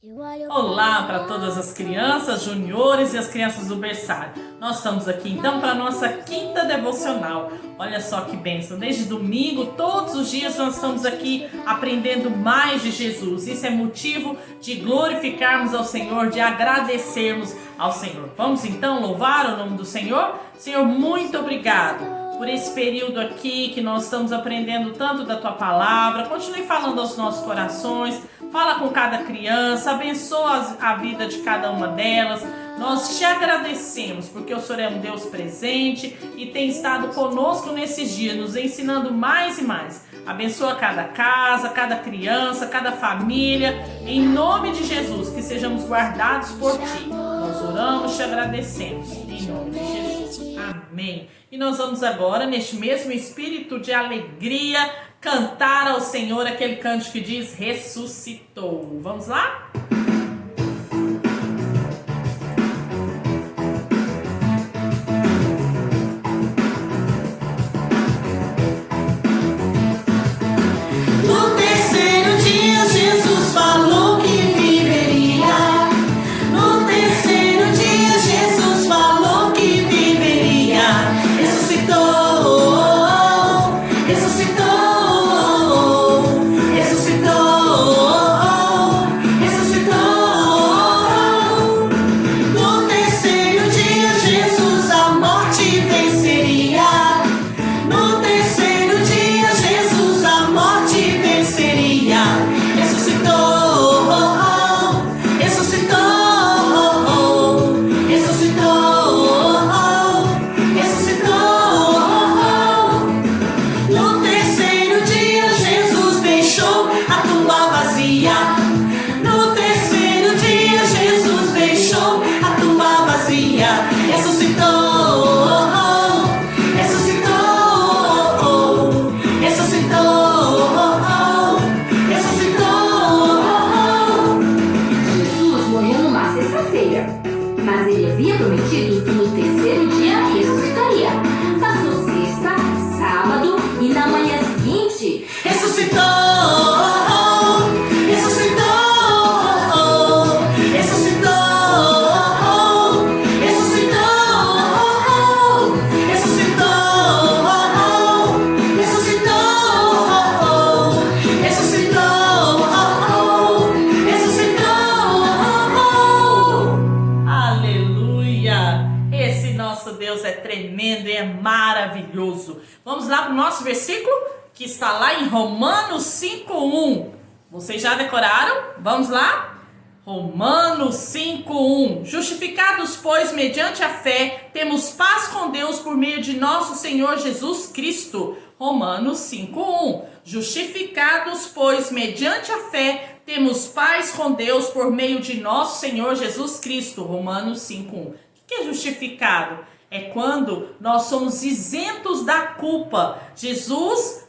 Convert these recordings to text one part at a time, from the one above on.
Olá para todas as crianças, juniores e as crianças do berçário. Nós estamos aqui então para a nossa quinta devocional. Olha só que bênção, desde domingo, todos os dias nós estamos aqui aprendendo mais de Jesus. Isso é motivo de glorificarmos ao Senhor, de agradecermos ao Senhor. Vamos então louvar o nome do Senhor? Senhor, muito obrigado por esse período aqui que nós estamos aprendendo tanto da Tua Palavra. Continue falando aos nossos corações, fala com cada criança, abençoa a vida de cada uma delas. Nós te agradecemos porque o Senhor é um Deus presente e tem estado conosco nesses dias, nos ensinando mais e mais. Abençoa cada casa, cada criança, cada família, em nome de Jesus, que sejamos guardados por Ti. Nós oramos, te agradecemos, em nome de Jesus. Amém. E nós vamos agora, neste mesmo espírito de alegria, cantar ao Senhor aquele cântico que diz: ressuscitou. Vamos lá? No terceiro dia Jesus falou que viveria. No terceiro dia Jesus falou que viveria. Ressuscitou, ressuscitou, ressuscitou, ressuscitou. No terceiro dia Jesus a morte venceria. No terceiro dia Jesus a morte venceria. Ressuscitou, ressuscitou, ressuscitou, ressuscitou. No terceiro dia Jesus deixou a tumba vazia. No terceiro dia Jesus deixou a tumba vazia. Ressuscitou, ressuscitou, ressuscitou, ressuscitou. Jesus morreu numa sexta-feira, mas ele havia prometido que no terceiro dia ressuscitaria. Passou sexta, sábado e na manhã seguinte Ressuscitou, ressuscitou, ressuscitou, ressuscitou, ressuscitou, ressuscitou, ressuscitou, ressuscitou. Aleluia! Esse nosso Deus é tremendo e é maravilhoso. Vamos lá para o nosso versículo que está lá em Romanos 5:1. Vocês já decoraram? Vamos lá? Romanos 5:1. Justificados, pois, mediante a fé, temos paz com Deus por meio de nosso Senhor Jesus Cristo. Romanos 5:1. Justificados, pois, mediante a fé, temos paz com Deus por meio de nosso Senhor Jesus Cristo. Romanos 5:1. O que é justificado? É quando nós somos isentos da culpa. Jesus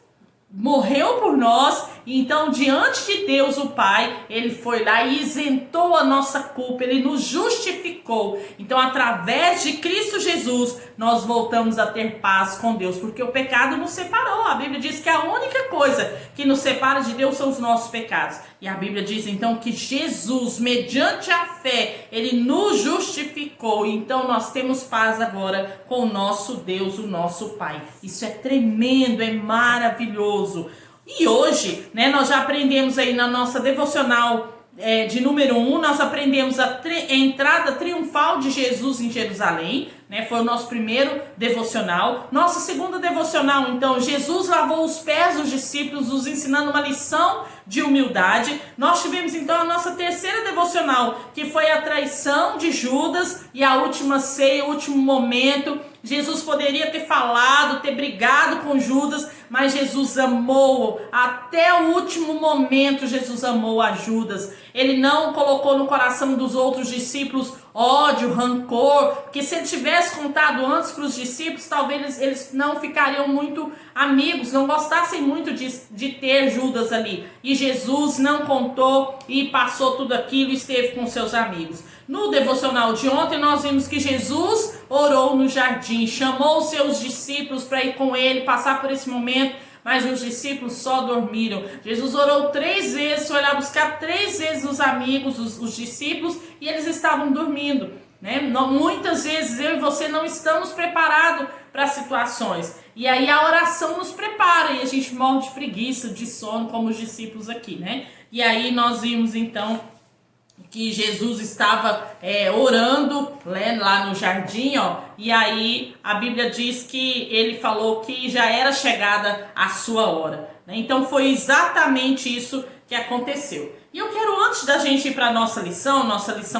morreu por nós, e então diante de Deus o Pai, ele foi lá e isentou a nossa culpa, ele nos justificou. Então através de Cristo Jesus nós voltamos a ter paz com Deus, porque o pecado nos separou. A Bíblia diz que a única coisa que nos separa de Deus são os nossos pecados, e a Bíblia diz então que Jesus, mediante a fé, ele nos justificou. Então nós temos paz agora com o nosso Deus, o nosso Pai. Isso é tremendo, é maravilhoso. E hoje, nós já aprendemos aí na nossa devocional de número 1, nós aprendemos a entrada triunfal de Jesus em Jerusalém, foi o nosso primeiro devocional. Nossa segunda devocional, então, Jesus lavou os pés dos discípulos, nos ensinando uma lição de humildade. Nós tivemos então a nossa terceira devocional, que foi a traição de Judas e a última ceia, o último momento. Jesus poderia ter falado, ter brigado com Judas, mas Jesus amou até o último momento. Jesus amou a Judas. Ele não colocou no coração dos outros discípulos ódio, rancor, porque se ele tivesse contado antes para os discípulos, talvez eles não ficariam muito amigos, não gostassem muito de ter Judas ali. E Jesus não contou e passou tudo aquilo e esteve com seus amigos. No devocional de ontem nós vimos que Jesus orou no jardim, chamou os seus discípulos para ir com ele, passar por esse momento, mas os discípulos só dormiram. Jesus orou 3 vezes, foi lá buscar 3 vezes os amigos, os discípulos, e eles estavam dormindo, né? Muitas vezes eu e você não estamos preparados para situações, e aí a oração nos prepara, e a gente morre de preguiça, de sono, como os discípulos aqui, né? E aí nós vimos então que Jesus estava orando, né, lá no jardim, ó, e aí a Bíblia diz que ele falou que já era chegada a sua hora, né? Então foi exatamente isso que aconteceu. E eu quero, antes da gente ir para a nossa lição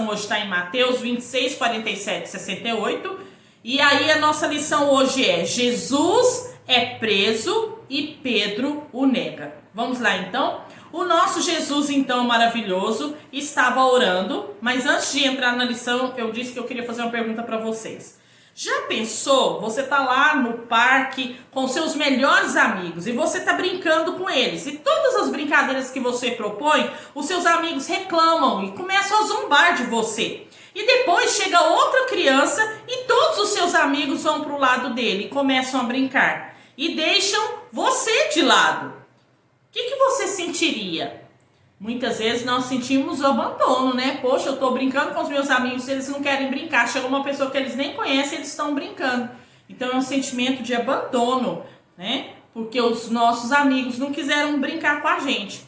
hoje está em Mateus 26, 47, 68, e aí a nossa lição hoje é: Jesus é preso e Pedro o nega. Vamos lá então? O nosso Jesus, então, maravilhoso, estava orando, mas antes de entrar na lição, eu disse que eu queria fazer uma pergunta para vocês. Já pensou, você tá lá no parque com seus melhores amigos e você tá brincando com eles, e todas as brincadeiras que você propõe, os seus amigos reclamam e começam a zombar de você. E depois chega outra criança e todos os seus amigos vão pro lado dele e começam a brincar e deixam você de lado. O que você sentiria? Muitas vezes nós sentimos o abandono, né? Poxa, eu tô brincando com os meus amigos, eles não querem brincar. Chega uma pessoa que eles nem conhecem, eles estão brincando. Então é um sentimento de abandono, né? Porque os nossos amigos não quiseram brincar com a gente.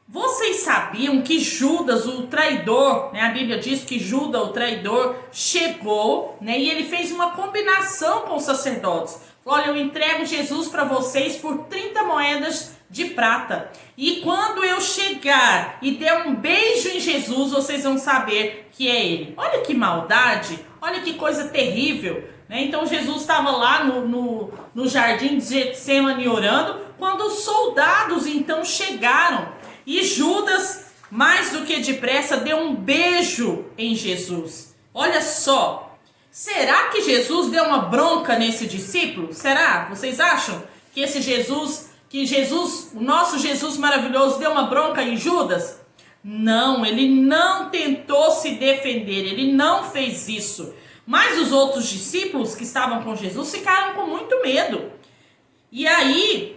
Vocês sabiam que Judas, o traidor, né? A Bíblia diz que Judas, o traidor, chegou, né? E ele fez uma combinação com os sacerdotes. Olha, eu entrego Jesus para vocês por 30 moedas de prata. E quando eu chegar e der um beijo em Jesus, vocês vão saber que é ele. Olha que maldade, olha que coisa terrível, né? Então Jesus estava lá no jardim de Getsemane orando, quando os soldados então chegaram. E Judas, mais do que depressa, deu um beijo em Jesus. Olha só, será que Jesus deu uma bronca nesse discípulo? Será? Vocês acham que esse Jesus, o nosso Jesus maravilhoso, deu uma bronca em Judas? Não, ele não tentou se defender, ele não fez isso. Mas os outros discípulos que estavam com Jesus ficaram com muito medo. E aí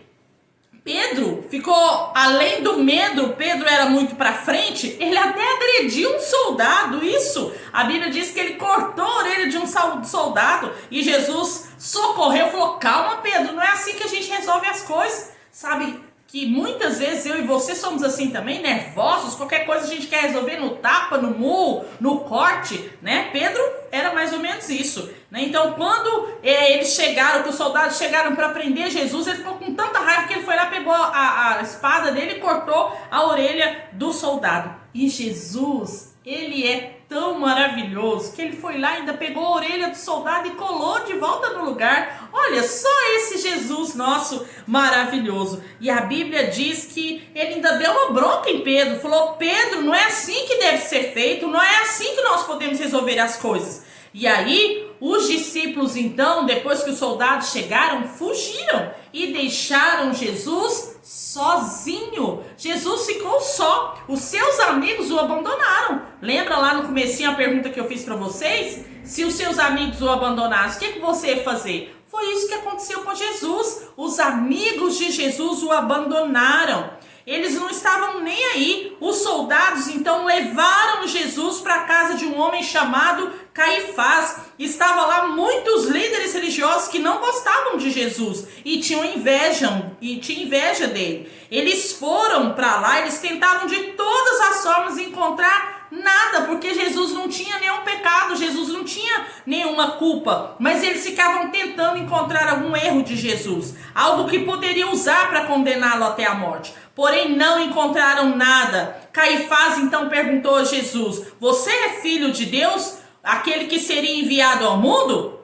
Pedro ficou, além do medo, Pedro era muito para frente, ele até agrediu um soldado, isso. A Bíblia diz que ele cortou a orelha de um soldado e Jesus socorreu, falou: calma, Pedro, não é assim que a gente resolve as coisas. Sabe que muitas vezes eu e você somos assim também, nervosos, qualquer coisa a gente quer resolver no tapa, no murro, no corte, né? Pedro era mais ou menos isso, né? Então quando eles chegaram, que os soldados chegaram para prender Jesus, ele ficou com tanta raiva que ele foi lá, pegou a espada dele e cortou a orelha do soldado. E Jesus, ele é tão maravilhoso que ele foi lá, ainda pegou a orelha do soldado e colou de volta no lugar. Olha só esse Jesus nosso maravilhoso. E a Bíblia diz que ele ainda deu uma bronca em Pedro, falou: Pedro, não é assim que deve ser feito, não é assim que nós podemos resolver as coisas. E aí os discípulos então, depois que os soldados chegaram, fugiram e deixaram Jesus sozinho. Jesus ficou só. Os seus amigos o abandonaram. Lembra lá no comecinho a pergunta que eu fiz para vocês? Se os seus amigos o abandonassem, o que você ia fazer? Foi isso que aconteceu com Jesus. Os amigos de Jesus o abandonaram. Eles não estavam nem aí. Os soldados então levaram Jesus para a casa de um homem chamado Caifás. Estavam lá muitos líderes religiosos que não gostavam de Jesus e tinham inveja dele. Eles foram para lá, eles tentavam de todas as formas encontrar nada, porque Jesus não tinha nenhum pecado, Jesus não tinha nenhuma culpa, mas eles ficavam tentando encontrar algum erro de Jesus, algo que poderia usar para condená-lo até a morte. Porém não encontraram nada. Caifás então perguntou a Jesus: você é filho de Deus, aquele que seria enviado ao mundo?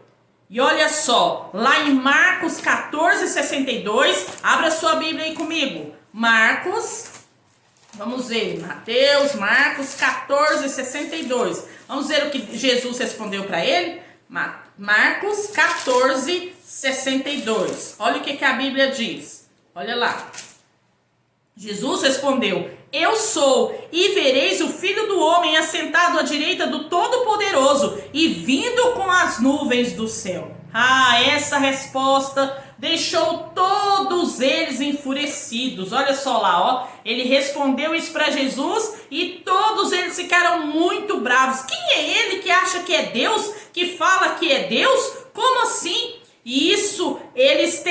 E olha só, lá em Marcos 14:62, abra sua Bíblia aí comigo. Vamos ver, Marcos 14:62. Vamos ver o que Jesus respondeu para ele? Marcos 14:62. Olha o que a Bíblia diz. Olha lá. Jesus respondeu: eu sou, e vereis o Filho do Homem assentado à direita do Todo-Poderoso e vindo com as nuvens do céu. Ah, essa resposta deixou todos eles enfurecidos. Olha só lá, ó. Ele respondeu isso para Jesus e todos eles ficaram muito bravos. Quem é ele que acha que é Deus? Que fala que é Deus? Como assim? E isso, eles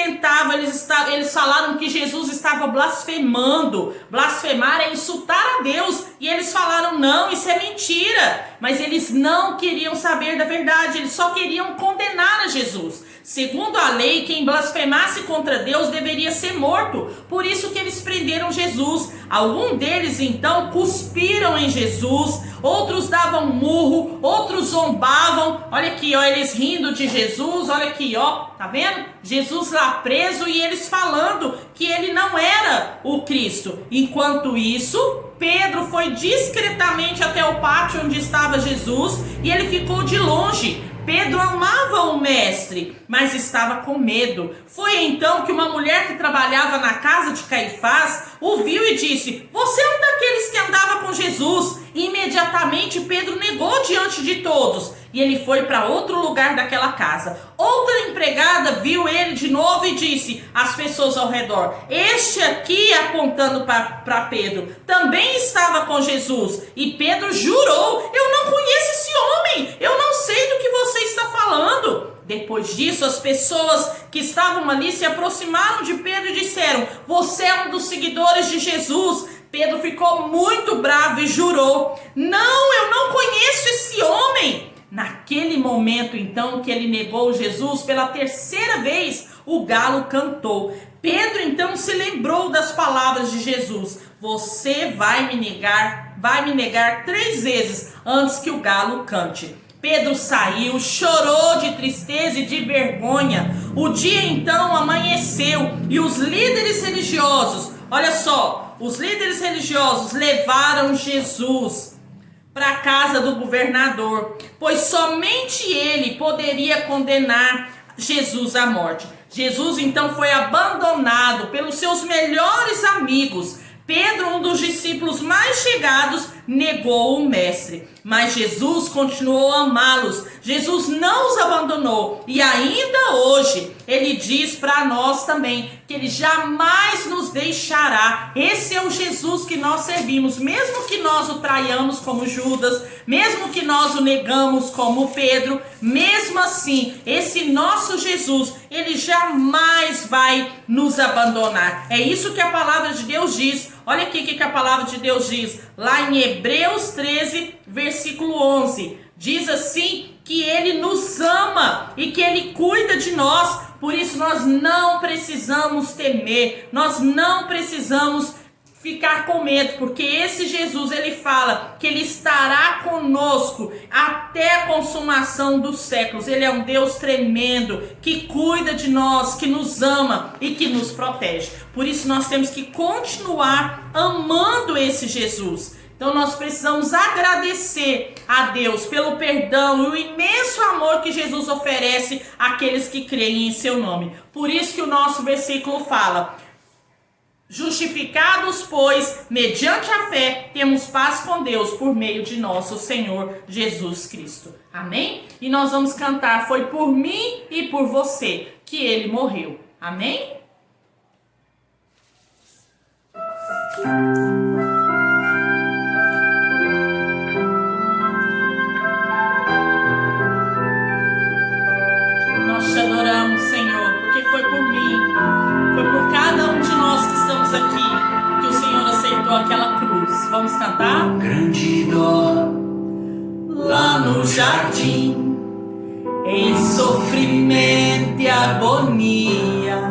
falaram que Jesus estava blasfemando. Blasfemar é insultar a Deus. E eles falaram, não, isso é mentira. Mas eles não queriam saber da verdade, eles só queriam condenar a Jesus. Segundo a lei, quem blasfemasse contra Deus deveria ser morto. Por isso que eles prenderam Jesus. Alguns deles, então, cuspiram em Jesus. Outros davam murro, outros zombavam. Olha aqui, ó, eles rindo de Jesus. Olha aqui, ó, tá vendo? Jesus lá preso e eles falando que ele não era o Cristo. Enquanto isso, Pedro foi discretamente até o pátio onde estava Jesus e ele ficou de longe. Pedro amava o mestre, mas estava com medo. Foi então que uma mulher que trabalhava na casa de Caifás o viu e disse: você é um daqueles que andava com Jesus. E imediatamente Pedro negou diante de todos e ele foi para outro lugar daquela casa. Outra empregada viu ele de novo e disse às pessoas ao redor: este aqui, apontando para Pedro, também estava com Jesus. E Pedro jurou: eu não conheço esse homem, eu não sei do que você está falando. Depois disso, as pessoas que estavam ali se aproximaram de Pedro e disseram: você é um dos seguidores de Jesus. Pedro ficou muito bravo e jurou: não, eu não conheço esse homem. Naquele momento, então, que ele negou Jesus pela terceira vez, o galo cantou. Pedro, então, se lembrou das palavras de Jesus: você vai me negar 3 vezes antes que o galo cante. Pedro saiu, chorou de tristeza e de vergonha. O dia então amanheceu e os líderes religiosos, olha só, os líderes religiosos levaram Jesus para a casa do governador, pois somente ele poderia condenar Jesus à morte. Jesus então foi abandonado pelos seus melhores amigos. Pedro, um dos discípulos mais chegados, negou o mestre, mas Jesus continuou a amá-los. Jesus não os abandonou e ainda hoje ele diz para nós também que ele jamais nos deixará. Esse é o Jesus que nós servimos, mesmo que nós o traiamos como Judas, mesmo que nós o negamos como Pedro, mesmo assim, esse nosso Jesus, ele jamais vai nos abandonar. É isso que a palavra de Deus diz. Olha aqui o que a palavra de Deus diz, lá em Hebreus 13, versículo 11. Diz assim que ele nos ama e que ele cuida de nós. Por isso nós não precisamos temer, nós não precisamos ficar com medo, porque esse Jesus, ele fala que ele estará conosco até a consumação dos séculos. Ele é um Deus tremendo, que cuida de nós, que nos ama e que nos protege. Por isso nós temos que continuar amando esse Jesus. Então nós precisamos agradecer a Deus pelo perdão e o imenso amor que Jesus oferece àqueles que creem em seu nome. Por isso que o nosso versículo fala: justificados, pois, mediante a fé, temos paz com Deus por meio de nosso Senhor Jesus Cristo. Amém? E nós vamos cantar: foi por mim e por você que ele morreu. Amém? Nós te adoramos, Senhor, porque foi por mim, foi por cada um de nós que estamos aqui que o Senhor aceitou aquela cruz. Vamos cantar? Grande dor lá no jardim, em sofrimento e agonia,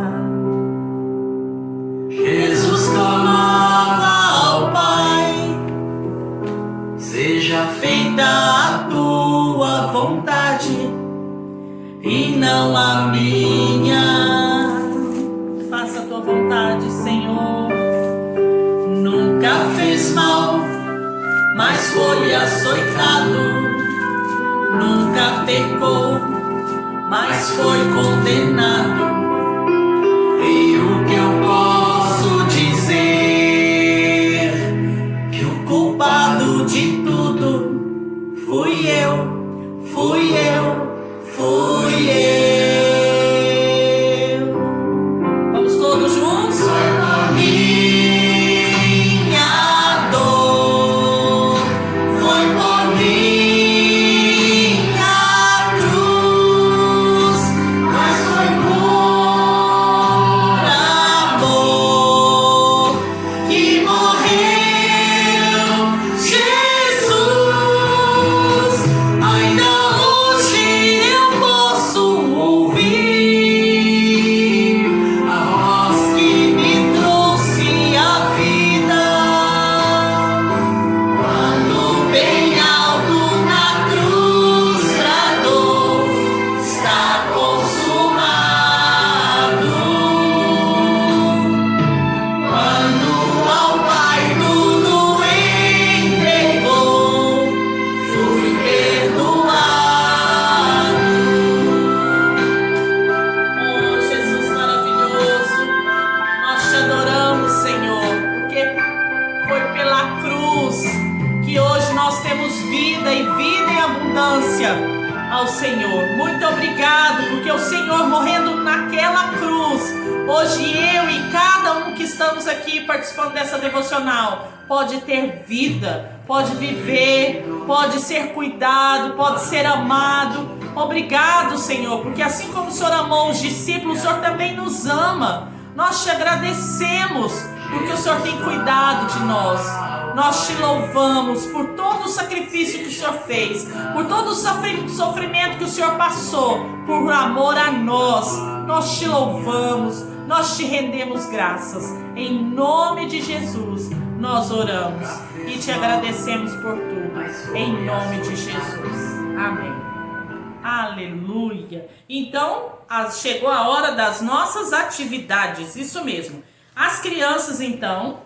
Jesus clamava ao Pai: seja feita a tua vontade e não a minha. Faça a tua vontade, Senhor. Nunca fez mal, mas foi açoitado. Nunca pecou, mas foi condenado. E o que eu posso dizer? vida e vida em abundância ao Senhor. Muito obrigado, porque o Senhor morrendo naquela cruz, hoje eu e cada um que estamos aqui participando dessa devocional pode ter vida, pode viver, pode ser cuidado, pode ser amado. Obrigado, Senhor, porque assim como o Senhor amou os discípulos, o Senhor também nos ama. Nós te agradecemos porque o Senhor tem cuidado de nós. Nós te louvamos por todo o sacrifício que o Senhor fez, por todo o sofrimento que o Senhor passou, por amor a nós. Nós te louvamos, nós te rendemos graças. Em nome de Jesus, nós oramos e te agradecemos por tudo. Em nome de Jesus. Amém. Aleluia. Então, chegou a hora das nossas atividades. Isso mesmo. As crianças, então,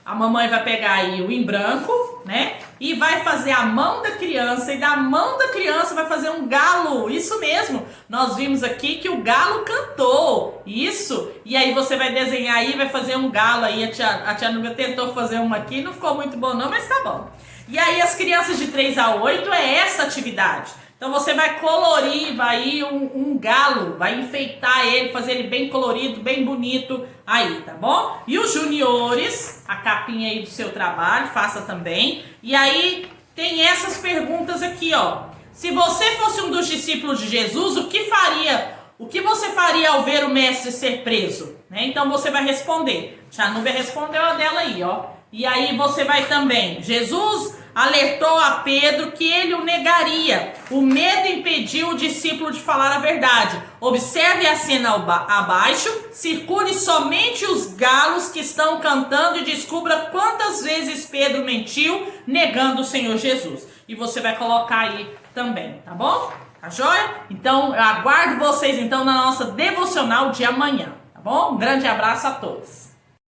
a mamãe vai pegar aí o em branco, né? E vai fazer a mão da criança, e da mão da criança vai fazer um galo. Isso mesmo. Nós vimos aqui que o galo cantou. Isso. E aí você vai desenhar aí, vai fazer um galo aí. A tia Núbia tentou fazer uma aqui, não ficou muito bom não, mas tá bom. E aí as crianças de 3 a 8 é essa atividade. Então você vai colorir, vai um galo, vai enfeitar ele, fazer ele bem colorido, bem bonito aí, tá bom? E os juniores, a capinha aí do seu trabalho, faça também. E aí tem essas perguntas aqui, ó. Se você fosse um dos discípulos de Jesus, o que você faria ao ver o mestre ser preso? Né? Então você vai responder. Tia Núbia respondeu a dela aí, ó. E aí você vai também. Jesus alertou a Pedro que ele o negaria. O medo impediu o discípulo de falar a verdade. Observe a cena abaixo, circule somente os galos que estão cantando e descubra quantas vezes Pedro mentiu negando o Senhor Jesus. E você vai colocar aí também, tá bom? Tá joia? Então eu aguardo vocês então na nossa devocional de amanhã, tá bom? Um grande abraço a todos.